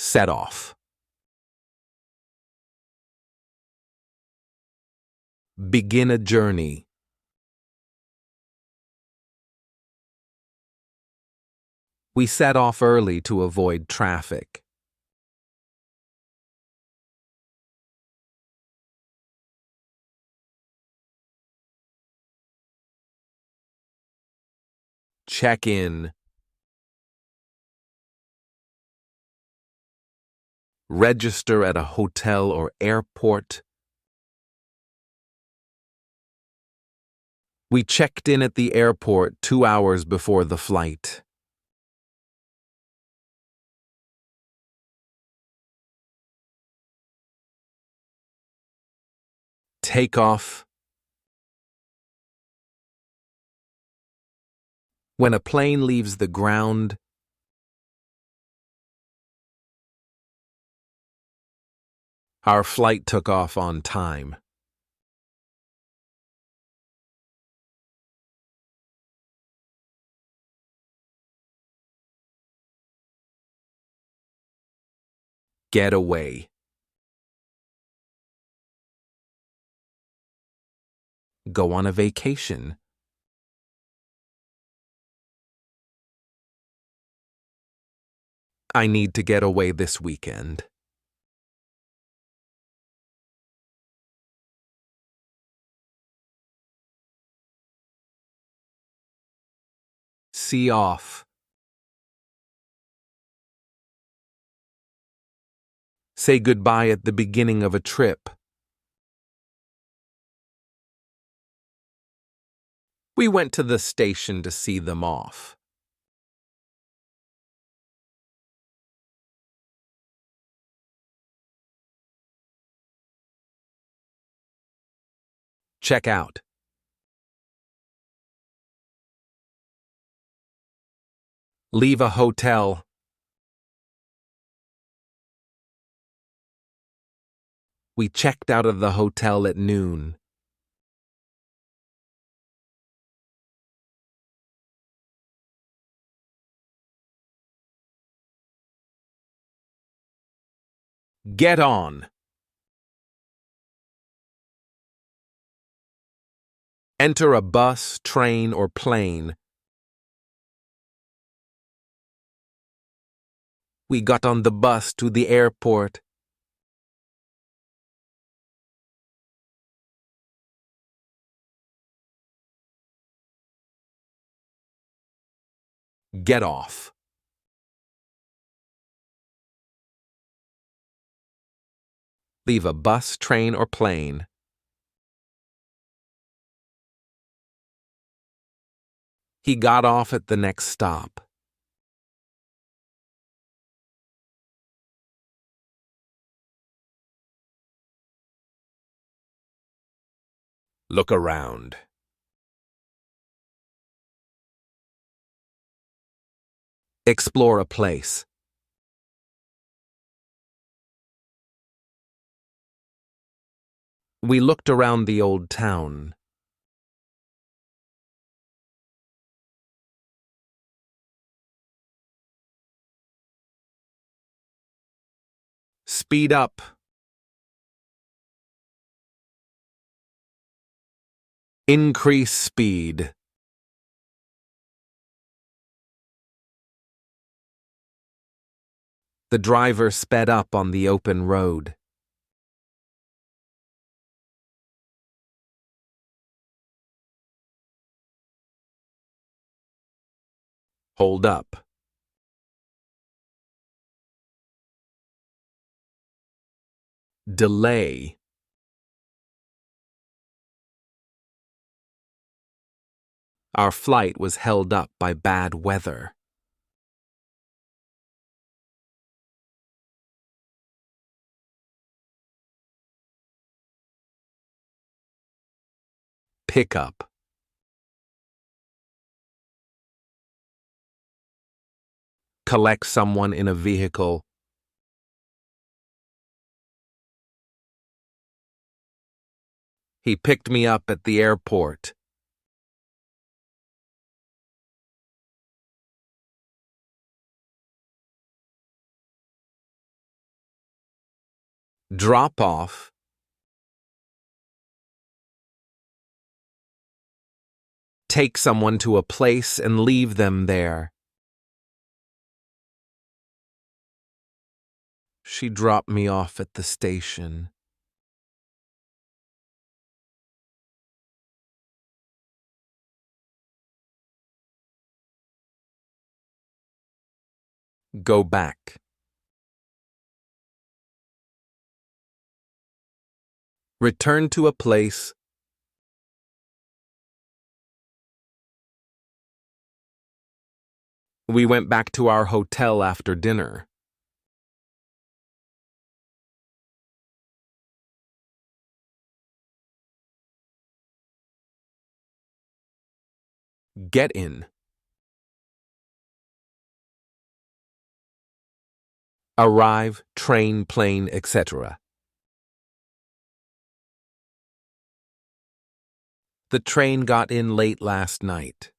Set off. Begin a journey. We set off early to avoid traffic. Check in. Register at a hotel or airport. We checked in at the airport 2 hours before the flight. Take off. When a plane leaves the ground, our flight took off on time. Get away. Go on a vacation. I need to get away this weekend. See off. Say goodbye at the beginning of a trip. We went to the station to see them off. Check out. Leave a hotel. We checked out of the hotel at noon. Get on. Enter a bus, train, or plane. We got on the bus to the airport. Get off. Leave a bus, train, or plane. He got off at the next stop. Look around. Explore a place. We looked around the old town. Speed up. Increase speed. The driver sped up on the open road. Hold up. Delay. Our flight was held up by bad weather. Pick up. Collect someone in a vehicle. He picked me up at the airport. Drop off. Take someone to a place and leave them there. She dropped me off at the station. Go back. Return to a place. We went back to our hotel after dinner. Get in. Arrive, train, plane, etc. The train got in late last night.